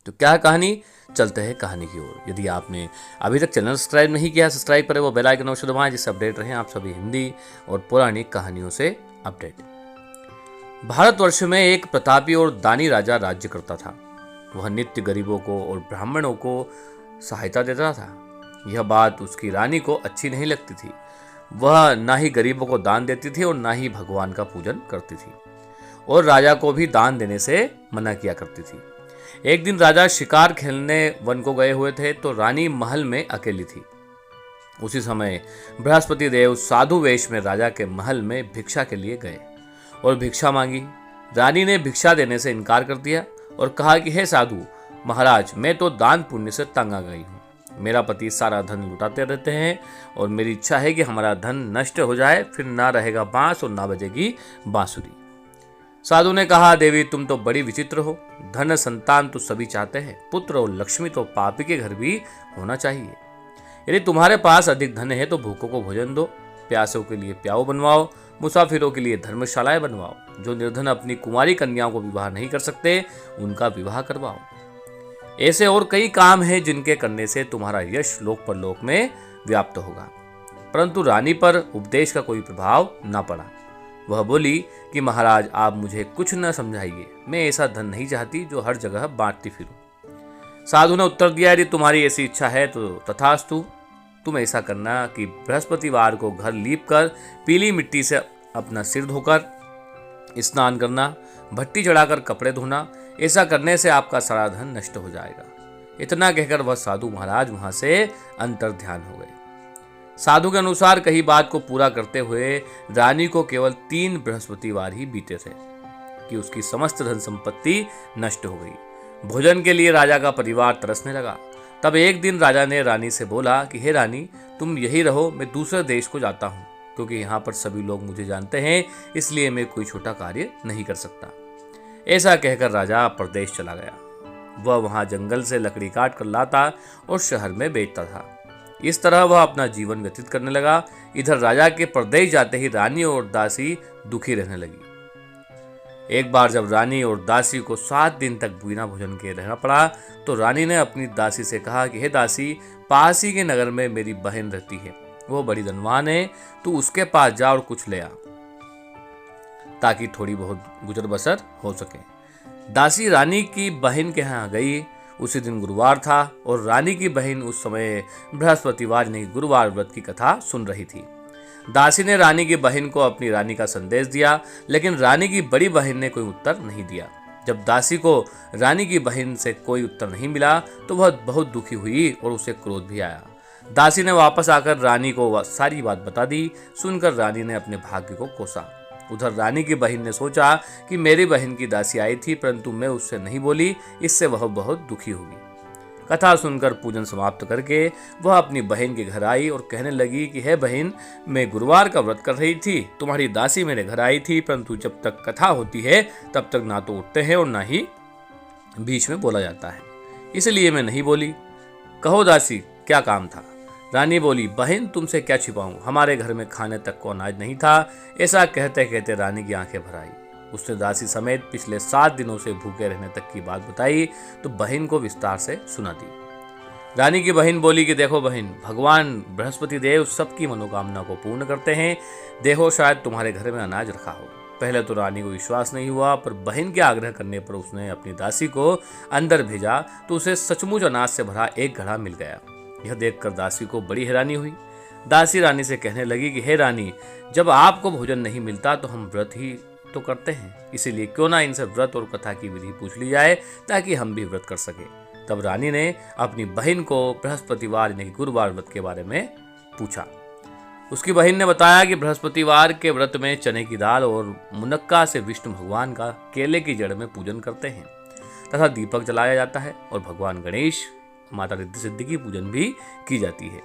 तो क्या कहानी, चलते हैं कहानी की ओर। यदि आपने अभी तक चैनल सब्सक्राइब नहीं किया, सब्सक्राइब करें, वो बेल आइकन अवश्य दबाएं, जिससे अपडेट रहें आप सभी हिंदी और पौराणिक कहानियों से अपडेट। भारतवर्ष में एक प्रतापी और दानी राजा राज्य करता था। वह नित्य गरीबों को और ब्राह्मणों को सहायता देता था। यह बात उसकी रानी को अच्छी नहीं लगती थी। वह ना ही गरीबों को दान देती थी और ना ही भगवान का पूजन करती थी, और राजा को भी दान देने से मना किया करती थी। एक दिन राजा शिकार खेलने वन को गए हुए थे, तो रानी महल में अकेली थी। उसी समय बृहस्पति देव साधु वेश में राजा के महल में भिक्षा के लिए गए और भिक्षा मांगी। रानी ने भिक्षा देने से इनकार कर दिया और कहा कि हे साधु महाराज, मैं तो दान पुण्य से तंग आ गई हूँ। मेरा पति सारा धन लुटाते रहते हैं और मेरी इच्छा है कि हमारा धन नष्ट हो जाए, फिर ना रहेगा बांस और ना बजेगी बांसुरी। साधु ने कहा, देवी तुम तो बड़ी विचित्र हो। धन संतान तो सभी चाहते हैं, पुत्र और लक्ष्मी तो पापी के घर भी होना चाहिए। यदि तुम्हारे पास अधिक धन है तो भूखों को भोजन दो, प्यासों के लिए प्याऊ बनवाओ, मुसाफिरों के लिए धर्मशालाएं बनवाओ। जो निर्धन अपनी कुंवारी कन्याओं को विवाह नहीं कर सकते, उनका विवाह करवाओ। ऐसे और कई काम हैं जिनके करने से तुम्हारा यश लोक परलोक में व्याप्त होगा। परंतु रानी पर उपदेश का कोई प्रभाव न पड़ा। वह बोली कि महाराज आप मुझे कुछ न समझाइए, मैं ऐसा धन नहीं चाहती जो हर जगह बांटती फिरूं। साधु ने उत्तर दिया, यदि तुम्हारी ऐसी इच्छा है तो तथास्तु। तुम ऐसा करना कि बृहस्पतिवार को घर लीप कर पीली मिट्टी से अपना सिर धोकर स्नान करना, भट्टी चढ़ाकर कपड़े धोना। ऐसा करने से आपका सारा धन नष्ट हो जाएगा। इतना कहकर वह साधु महाराज वहां से अंतर ध्यान हो गए। साधु के अनुसार कही बात को पूरा करते हुए रानी को केवल 3 बृहस्पतिवार ही बीते थे कि उसकी समस्त धन संपत्ति नष्ट हो गई। भोजन के लिए राजा का परिवार तरसने लगा। तब एक दिन राजा ने रानी से बोला कि हे रानी, तुम यही रहो, मैं दूसरे देश को जाता हूँ, क्योंकि यहाँ पर सभी लोग मुझे जानते हैं, इसलिए मैं कोई छोटा कार्य नहीं कर सकता। ऐसा कहकर राजा परदेश चला गया। वह वहां जंगल से लकड़ी काट कर लाता और शहर में बेचता था। इस तरह वह अपना जीवन व्यतीत करने लगा। इधर राजा के परदेश जाते ही रानी और दासी दुखी रहने लगी। एक बार जब रानी और दासी को 7 दिन तक बिना भोजन के रहना पड़ा, तो रानी ने अपनी दासी से कहा कि हे दासी, पास ही के नगर में मेरी बहन रहती है, वो बड़ी धनवान है, तू उसके पास जा और कुछ ले आ, ताकि थोड़ी बहुत गुजर बसर हो सके। दासी रानी की बहन के यहाँ गई। उसी दिन गुरुवार था और रानी की बहन उस समय बृहस्पतिवार नहीं गुरुवार व्रत की कथा सुन रही थी। दासी ने रानी की बहन को अपनी रानी का संदेश दिया, लेकिन रानी की बड़ी बहन ने कोई उत्तर नहीं दिया। जब दासी को रानी की बहन से कोई उत्तर नहीं मिला तो वह बहुत दुखी हुई और उसे क्रोध भी आया। दासी ने वापस आकर रानी को सारी बात बता दी। सुनकर रानी ने अपने भाग्य को कोसा। उधर रानी की बहन ने सोचा कि मेरी बहन की दासी आई थी, परंतु मैं उससे नहीं बोली, इससे वह बहुत दुखी होगी। कथा सुनकर पूजन समाप्त करके वह अपनी बहन के घर आई और कहने लगी कि हे बहन, मैं गुरुवार का व्रत कर रही थी, तुम्हारी दासी मेरे घर आई थी, परंतु जब तक कथा होती है तब तक ना तो उठते हैं और ना ही बीच में बोला जाता है, इसलिए मैं नहीं बोली। कहो दासी, क्या काम था? रानी बोली, बहन तुमसे क्या छिपाऊं, हमारे घर में खाने तक को अनाज नहीं था। ऐसा कहते कहते रानी की आंखें भर आई। उसने दासी समेत पिछले 7 दिनों से भूखे रहने तक की बात बताई तो बहन को विस्तार से सुना दी। रानी की बहन बोली कि देखो बहन, भगवान बृहस्पति देव सबकी मनोकामना को पूर्ण करते हैं। देखो शायद तुम्हारे घर में अनाज रखा हो। पहले तो रानी को विश्वास नहीं हुआ, पर बहन के आग्रह करने पर उसने अपनी दासी को अंदर भेजा तो उसे सचमुच अनाज से भरा एक घड़ा मिल गया। यह देखकर दासी को बड़ी हैरानी हुई। दासी रानी से कहने लगी कि हे रानी, जब आपको भोजन नहीं मिलता तो हम व्रत ही तो करते हैं, इसीलिए क्यों ना इनसे व्रत और कथा की विधि पूछ ली जाए ताकि हम भी व्रत कर सके। तब रानी ने अपनी बहन को बृहस्पतिवार यानी गुरुवार व्रत के बारे में पूछा। उसकी बहन ने बताया कि बृहस्पतिवार के व्रत में चने की दाल और मुनक्का से विष्णु भगवान का केले की जड़ में पूजन करते हैं तथा दीपक जलाया जाता है और भगवान गणेश, माता रिद्धि सिद्धि की पूजन भी की जाती है।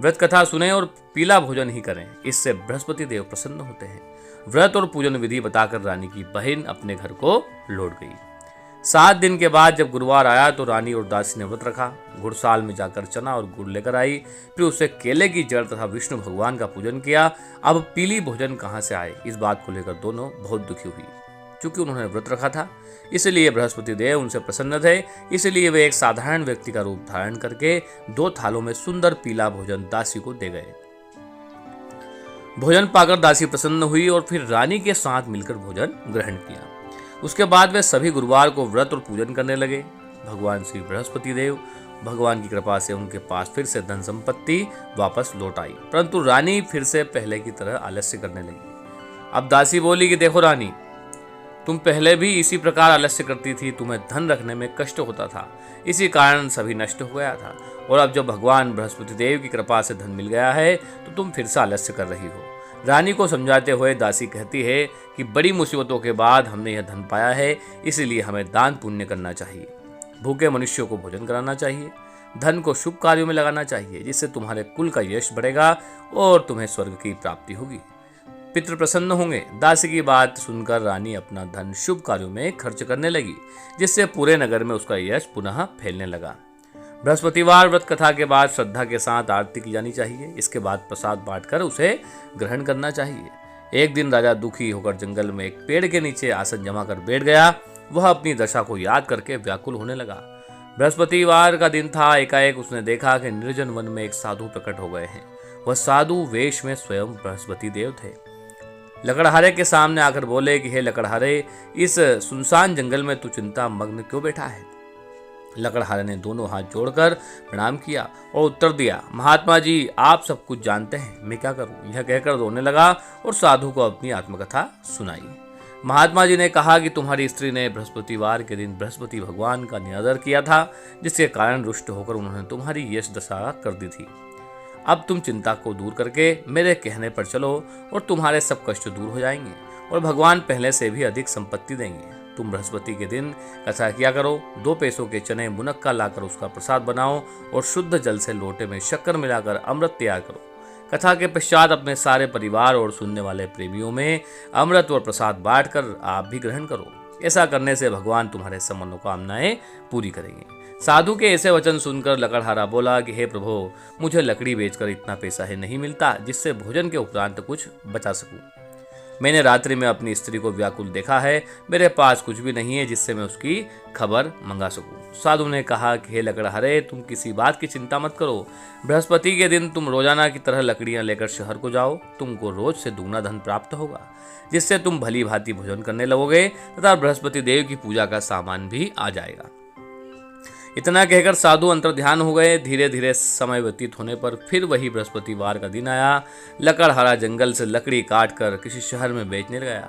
व्रत कथा सुने और पीला भोजन ही करें, इससे बृहस्पति देव प्रसन्न होते हैं। व्रत और पूजन विधि बताकर रानी की बहन अपने घर को लौट गई। 7 दिन के बाद जब गुरुवार आया तो रानी और दासी ने व्रत रखा। गुड़साल में जाकर चना और गुड़ लेकर आई, फिर उसे केले की जड़ तथा विष्णु भगवान का पूजन किया। अब पीली भोजन कहाँ से आए, इस बात को लेकर दोनों बहुत दुखी हुई। चूंकि उन्होंने व्रत रखा था, इसलिए बृहस्पति देव उनसे प्रसन्न थे। इसलिए वे एक साधारण व्यक्ति का रूप धारण करके 2 थालों में सुंदर पीला भोजन दासी को दे गए। भोजन पाकर दासी प्रसन्न हुई और फिर रानी के साथ मिलकर भोजन ग्रहण किया। उसके बाद वे सभी गुरुवार को व्रत और पूजन करने लगे। भगवान श्री बृहस्पति देव भगवान की कृपा से उनके पास फिर से धन संपत्ति वापस लौट आई, परंतु रानी फिर से पहले की तरह आलस्य करने लगी। अब दासी बोली कि देखो रानी, तुम पहले भी इसी प्रकार आलस्य करती थी, तुम्हें धन रखने में कष्ट होता था, इसी कारण सभी नष्ट हो गया था, और अब जब भगवान बृहस्पति देव की कृपा से धन मिल गया है तो तुम फिर से आलस्य कर रही हो। रानी को समझाते हुए दासी कहती है कि बड़ी मुसीबतों के बाद हमने यह धन पाया है, इसलिए हमें दान पुण्य करना चाहिए, भूखे मनुष्यों को भोजन कराना चाहिए, धन को शुभ कार्यों में लगाना चाहिए, जिससे तुम्हारे कुल का यश बढ़ेगा और तुम्हें स्वर्ग की प्राप्ति होगी, पितृ प्रसन्न होंगे। दासी की बात सुनकर रानी अपना धन शुभ कार्यों में खर्च करने लगी, जिससे पूरे नगर में उसका यश पुनः फैलने लगा। बृहस्पतिवार व्रत कथा के बाद श्रद्धा के साथ आरती की जानी चाहिए। इसके बाद प्रसाद बांटकर उसे ग्रहण करना चाहिए। एक दिन राजा दुखी होकर जंगल में एक पेड़ के नीचे आसन जमा कर बैठ गया। वह अपनी दशा को याद करके व्याकुल होने लगा। बृहस्पतिवार का दिन था। एकाएक उसने देखा कि निर्जन वन में एक साधु प्रकट हो गए हैं। वह साधु वेश में स्वयं बृहस्पति देव थे। लकड़हारे के सामने आकर बोले कि हे लकड़हारे, इस सुनसान जंगल में तू चिंता मग्न क्यों बैठा है? लकड़हारे ने दोनों हाथ जोड़कर प्रणाम किया और उत्तर दिया, महात्मा जी, आप सब कुछ जानते हैं, मैं क्या करूं? यह कहकर रोने लगा और साधु को अपनी आत्मकथा सुनाई। महात्मा जी ने कहा कि तुम्हारी स्त्री ने बृहस्पतिवार के दिन बृहस्पति भगवान का निरादर किया था, जिसके कारण रुष्ट होकर उन्होंने तुम्हारी यश दशा कर दी थी। अब तुम चिंता को दूर करके मेरे कहने पर चलो और तुम्हारे सब कष्ट दूर हो जाएंगे और भगवान पहले से भी अधिक संपत्ति देंगे। तुम बृहस्पति के दिन कथा किया करो। 2 पैसों के चने मुनक्का लाकर उसका प्रसाद बनाओ और शुद्ध जल से लोटे में शक्कर मिलाकर अमृत तैयार करो। कथा के पश्चात अपने सारे परिवार और सुनने वाले प्रेमियों में अमृत और प्रसाद बांटकर आप भी ग्रहण करो। ऐसा करने से भगवान तुम्हारे सब मनोकामनाएं पूरी करेंगे। साधु के ऐसे वचन सुनकर लकड़हारा बोला कि हे प्रभु, मुझे लकड़ी बेचकर इतना पैसा ही नहीं मिलता जिससे भोजन के उपरांत कुछ बचा सकूं। मैंने रात्रि में अपनी स्त्री को व्याकुल देखा है। मेरे पास कुछ भी नहीं है जिससे मैं उसकी खबर मंगा सकूं। साधु ने कहा कि हे लकड़हारे, तुम किसी बात की चिंता मत करो। बृहस्पति के दिन तुम रोजाना की तरह लकड़ियां लेकर शहर को जाओ। तुमको रोज से दुगना धन प्राप्त होगा, जिससे तुम भली भांति भोजन करने लगोगे तथा बृहस्पति देव की पूजा का सामान भी आ जाएगा। इतना कहकर साधु अंतर्ध्यान हो गए। धीरे धीरे समय व्यतीत होने पर फिर वही बृहस्पतिवार का दिन आया। लकड़हारा जंगल से लकड़ी काटकर किसी शहर में बेचने गया।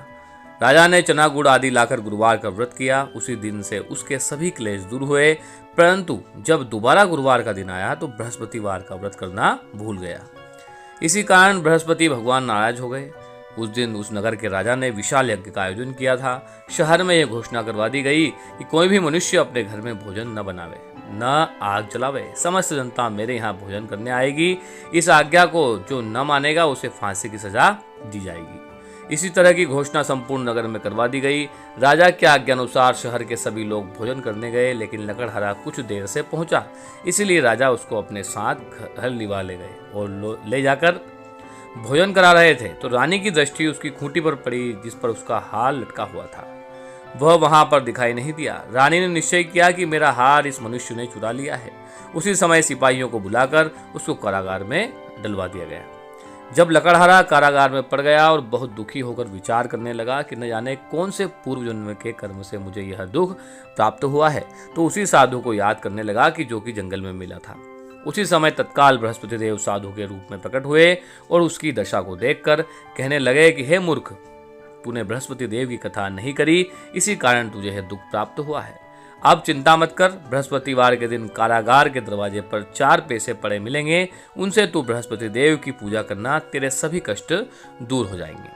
राजा ने चना गुड़ आदि लाकर गुरुवार का व्रत किया। उसी दिन से उसके सभी क्लेश दूर हुए, परंतु जब दोबारा गुरुवार का दिन आया तो बृहस्पतिवार का व्रत करना भूल गया। इसी कारण बृहस्पति भगवान नाराज हो गए। उस दिन उस नगर के राजा ने विशाल यज्ञ का आयोजन किया था। शहर में यह घोषणा करवा दी गई कि कोई भी मनुष्य अपने घर में भोजन न बनावे, न आग जलावे। समस्त जनता मेरे यहाँ भोजन करने आएगी। इस आज्ञा को जो न मानेगा उसे फांसी की सजा दी जाएगी। इसी तरह की घोषणा संपूर्ण नगर में करवा दी गई। राजा के आज्ञानुसार शहर के सभी लोग भोजन करने गए, लेकिन लकड़हारा कुछ देर से पहुंचा। इसीलिए राजा उसको अपने साथ घर लिवा ले गए और ले जाकर भोजन करा रहे थे तो रानी की दृष्टि उसकी खूंटी पर पड़ी, जिस पर उसका हार लटका हुआ था। वह वहां पर दिखाई नहीं दिया। रानी ने निश्चय किया कि मेरा हार इस मनुष्य ने चुरा लिया है। उसी समय सिपाहियों को बुलाकर उसको कारागार में डलवा दिया गया। जब लकड़हारा कारागार में पड़ गया और बहुत दुखी होकर विचार करने लगा कि न जाने कौन से पूर्व जन्म के कर्म से मुझे यह दुख प्राप्त हुआ है, तो उसी साधु को याद करने लगा कि जो कि जंगल में मिला था। उसी समय तत्काल बृहस्पति देव साधु के रूप में प्रकट हुए और उसकी दशा को देखकर कहने लगे कि हे मूर्ख, तूने बृहस्पति देव की कथा नहीं करी, इसी कारण तुझे यह दुख प्राप्त हुआ है। अब चिंता मत कर। बृहस्पतिवार के दिन कारागार के दरवाजे पर 4 पैसे पड़े मिलेंगे। उनसे तू बृहस्पति देव की पूजा करना, तेरे सभी कष्ट दूर हो जाएंगे।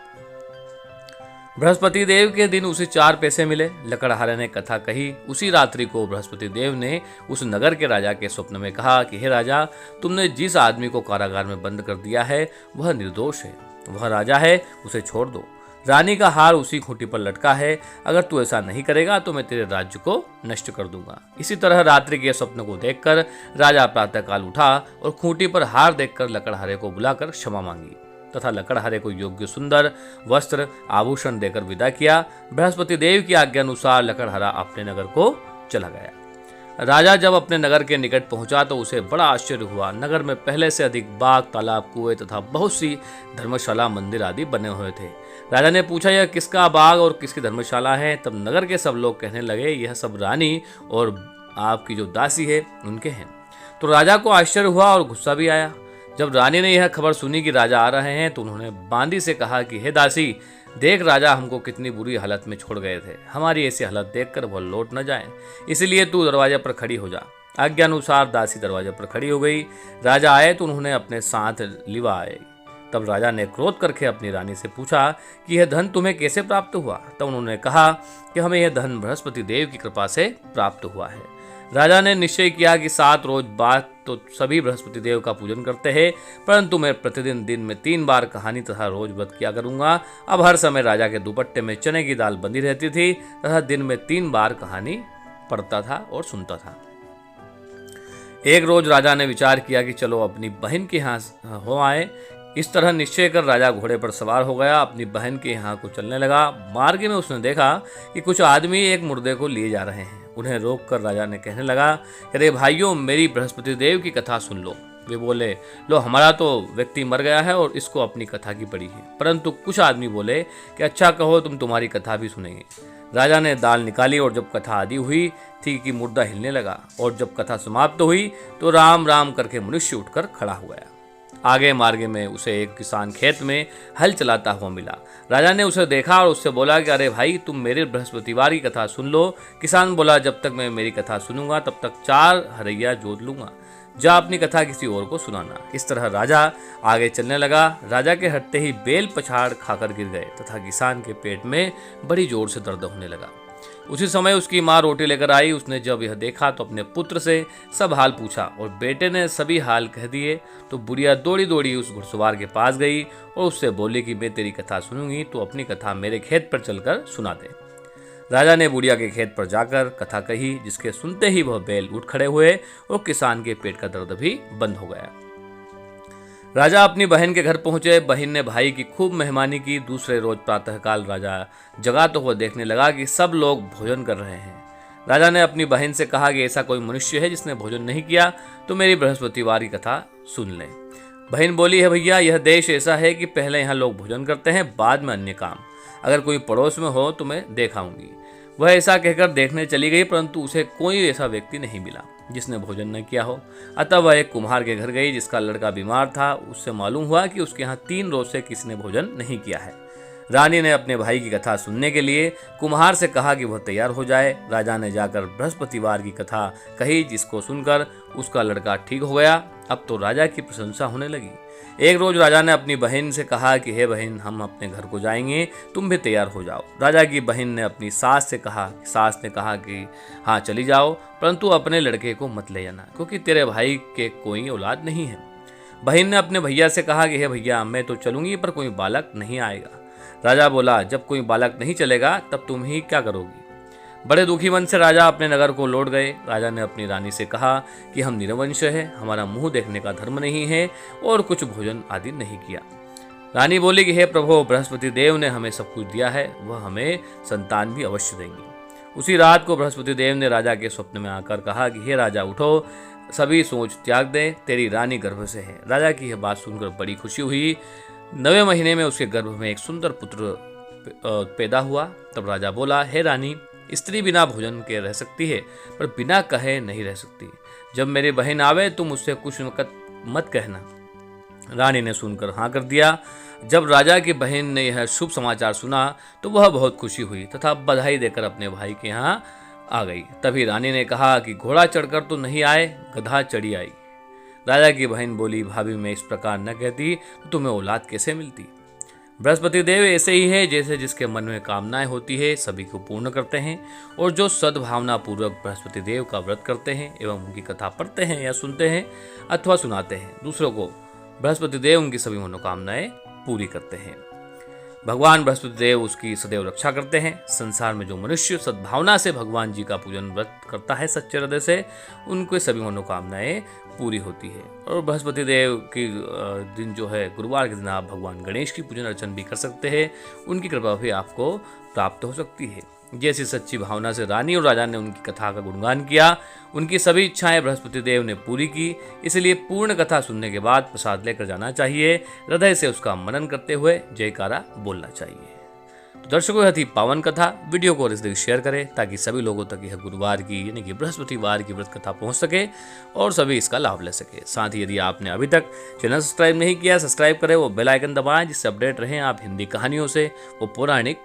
बृहस्पति देव के दिन उसे 4 पैसे मिले। लकड़हारे ने कथा कही। उसी रात्रि को बृहस्पति देव ने उस नगर के राजा के स्वप्न में कहा कि हे राजा, तुमने जिस आदमी को कारागार में बंद कर दिया है वह निर्दोष है, वह राजा है, उसे छोड़ दो। रानी का हार उसी खूंटी पर लटका है। अगर तू ऐसा नहीं करेगा तो मैं तेरे राज्य को नष्ट कर दूंगा। इसी तरह रात्रि के स्वप्न को देखकर राजा प्रातःकाल उठा और खूंटी पर हार देखकर लकड़हारे को बुलाकर क्षमा मांगी। तथा लकड़हारे को योग्य सुंदर वस्त्र आभूषण देकर विदा किया। बृहस्पति देव की आज्ञा अनुसार लकड़हारा अपने नगर को चला गया। राजा जब अपने नगर के निकट पहुंचा तो उसे बड़ा आश्चर्य हुआ। नगर में पहले से अधिक बाग, तालाब, कुएं तथा बहुत सी धर्मशाला, मंदिर आदि बने हुए थे। राजा ने पूछा, यह किसका बाग और किसकी धर्मशाला है? तब नगर के सब लोग कहने लगे, यह सब रानी और आपकी जो दासी है उनके हैं। तो राजा को आश्चर्य हुआ और गुस्सा भी आया। जब रानी ने यह खबर सुनी कि राजा आ रहे हैं तो उन्होंने बांदी से कहा कि हे दासी, देख राजा हमको कितनी बुरी हालत में छोड़ गए थे। हमारी ऐसी हालत देखकर वह लौट न जाए, इसलिए तू दरवाजे पर खड़ी हो जा। आज्ञा अनुसार दासी दरवाजे पर खड़ी हो गई। राजा आए तो उन्होंने अपने साथ लिवा आए। तब राजा ने क्रोध करके अपनी रानी से पूछा कि यह धन तुम्हें कैसे प्राप्त हुआ? तब उन्होंने कहा कि हमें यह धन बृहस्पति देव की कृपा से प्राप्त हुआ है। राजा ने निश्चय किया कि 7 रोज बाद तो सभी बृहस्पति देव का पूजन करते हैं, परंतु मैं प्रतिदिन दिन में 3 बार कहानी तथा रोज व्रत किया करूंगा। अब हर समय राजा के दुपट्टे में चने की दाल बंधी रहती थी तथा दिन में 3 बार कहानी पढ़ता था और सुनता था। एक रोज राजा ने विचार किया कि चलो अपनी बहन के यहाँ हो आए। इस तरह निश्चय कर राजा घोड़े पर सवार हो गया, अपनी बहन के यहाँ को चलने लगा। मार्ग में उसने देखा कि कुछ आदमी एक मुर्दे को लिए जा रहे हैं। उन्हें रोककर राजा ने कहने लगा, अरे भाइयों, मेरी बृहस्पति देव की कथा सुन लो। वे बोले, लो हमारा तो व्यक्ति मर गया है और इसको अपनी कथा की पड़ी है। परंतु कुछ आदमी बोले कि अच्छा कहो, तुम्हारी कथा भी सुनेंगे। राजा ने दाल निकाली और जब कथा आदि हुई थी कि मुर्दा हिलने लगा, और जब कथा समाप्त हुई तो राम राम करके मनुष्य उठकर खड़ा हो गया। आगे मार्ग में उसे एक किसान खेत में हल चलाता हुआ मिला। राजा ने उसे देखा और उससे बोला कि अरे भाई, तुम मेरे बृहस्पतिवार की कथा सुन लो। किसान बोला, जब तक मैं मेरी कथा सुनूंगा तब तक 4 हरैया जोत लूंगा। जा अपनी कथा किसी और को सुनाना। इस तरह राजा आगे चलने लगा। राजा के हटते ही बेल पछाड़ खाकर गिर गए तथा किसान के पेट में बड़ी जोर से दर्द होने लगा। उसी समय उसकी माँ रोटी लेकर आई। उसने जब यह देखा तो अपने पुत्र से सब हाल पूछा और बेटे ने सभी हाल कह दिए। तो बुढ़िया दौड़ी दौड़ी उस घुड़सवार के पास गई और उससे बोली कि मैं तेरी कथा सुनूंगी, तो अपनी कथा मेरे खेत पर चलकर सुना दे। राजा ने बुढ़िया के खेत पर जाकर कथा कही, जिसके सुनते ही वह बैल उठ खड़े हुए और किसान के पेट का दर्द भी बंद हो गया। राजा अपनी बहन के घर पहुंचे। बहन ने भाई की खूब मेहमानी की। दूसरे रोज प्रातःकाल राजा जगा तो वह देखने लगा कि सब लोग भोजन कर रहे हैं। राजा ने अपनी बहन से कहा कि ऐसा कोई मनुष्य है जिसने भोजन नहीं किया, तो मेरी बृहस्पतिवार की कथा सुन लें। बहन बोली, है भैया, यह देश ऐसा है कि पहले यहाँ लोग भोजन करते हैं, बाद में अन्य काम। अगर कोई पड़ोस में हो तो मैं देखाऊंगी। वह ऐसा कहकर देखने चली गई, परंतु उसे कोई ऐसा व्यक्ति नहीं मिला जिसने भोजन न किया हो। अतः वह एक कुम्हार के घर गई जिसका लड़का बीमार था। उससे मालूम हुआ कि उसके यहाँ 3 रोज से किसी ने भोजन नहीं किया है। रानी ने अपने भाई की कथा सुनने के लिए कुम्हार से कहा कि वह तैयार हो जाए। राजा ने जाकर बृहस्पतिवार की कथा कही, जिसको सुनकर उसका लड़का ठीक हो गया। अब तो राजा की प्रशंसा होने लगी। एक रोज राजा ने अपनी बहन से कहा कि हे बहन, हम अपने घर को जाएंगे, तुम भी तैयार हो जाओ। राजा की बहन ने अपनी सास से कहा। सास ने कहा कि हाँ चली जाओ, परंतु अपने लड़के को मत ले जाना, क्योंकि तेरे भाई के कोई औलाद नहीं है। बहन ने अपने भैया से कहा कि हे भैया, मैं तो चलूंगी पर कोई बालक नहीं आएगा। राजा बोला, जब कोई बालक नहीं चलेगा तब तुम ही क्या करोगी? बड़े दुखी मन से राजा अपने नगर को लौट गए। राजा ने अपनी रानी से कहा कि हम निरवंश हैं, हमारा मुंह देखने का धर्म नहीं है और कुछ भोजन आदि नहीं किया। रानी बोली कि हे प्रभु, बृहस्पति देव ने हमें सब कुछ दिया है, वह हमें संतान भी अवश्य देंगे। उसी रात को बृहस्पति देव ने राजा के स्वप्न में आकर कहा कि हे राजा, उठो, सभी सोच त्याग दे, तेरी रानी गर्भ से है। राजा की यह बात सुनकर बड़ी खुशी हुई। 9वें महीने में उसके गर्भ में एक सुंदर पुत्र पैदा हुआ। तब राजा बोला, हे रानी, स्त्री बिना भोजन के रह सकती है, पर बिना कहे नहीं रह सकती। जब मेरी बहन आवे तुम उससे कुछ मत कहना। रानी ने सुनकर हाँ कर दिया। जब राजा की बहन ने यह शुभ समाचार सुना तो वह बहुत खुशी हुई तथा बधाई देकर अपने भाई के यहाँ आ गई। तभी रानी ने कहा कि घोड़ा चढ़कर तो नहीं आए, गधा चढ़ी आई। राजा की बहन बोली, भाभी, मैं इस प्रकार न कहती तो तुम्हें औलाद कैसे मिलती? बृहस्पति देव ऐसे ही है, जैसे जिसके मन में कामनाएं होती है सभी को पूर्ण करते हैं, और जो सद्भावना पूर्वक बृहस्पति देव का व्रत करते हैं एवं उनकी कथा पढ़ते हैं या सुनते हैं अथवा सुनाते हैं दूसरों को, बृहस्पति देव उनकी सभी मनोकामनाएं पूरी करते हैं। भगवान बृहस्पति देव उसकी सदैव रक्षा करते हैं। संसार में जो मनुष्य सद्भावना से भगवान जी का पूजन व्रत करता है सच्चे हृदय से, उनके सभी मनोकामनाएं पूरी होती है। और बृहस्पति देव की दिन जो है गुरुवार के दिन आप भगवान गणेश की पूजन अर्चन भी कर सकते हैं, उनकी कृपा भी आपको प्राप्त हो सकती है। जैसी सच्ची भावना से रानी और राजा ने उनकी कथा का गुणगान किया, उनकी सभी इच्छाएं बृहस्पति देव ने पूरी की। इसलिए पूर्ण कथा सुनने के बाद प्रसाद लेकर जाना चाहिए, हृदय से उसका मनन करते हुए जयकारा बोलना चाहिए। तो दर्शकों, यह थी पावन कथा। वीडियो को और शेयर करें ताकि सभी लोगों तक यह गुरुवार की यानी कि बृहस्पतिवार की व्रत कथा पहुंच सके और सभी इसका लाभ ले सके। साथ ही यदि आपने अभी तक चैनल सब्सक्राइब नहीं किया, सब्सक्राइब करें, वो बेल आइकन दबाएं जिससे अपडेट रहें आप हिंदी कहानियों से, वो पौराणिक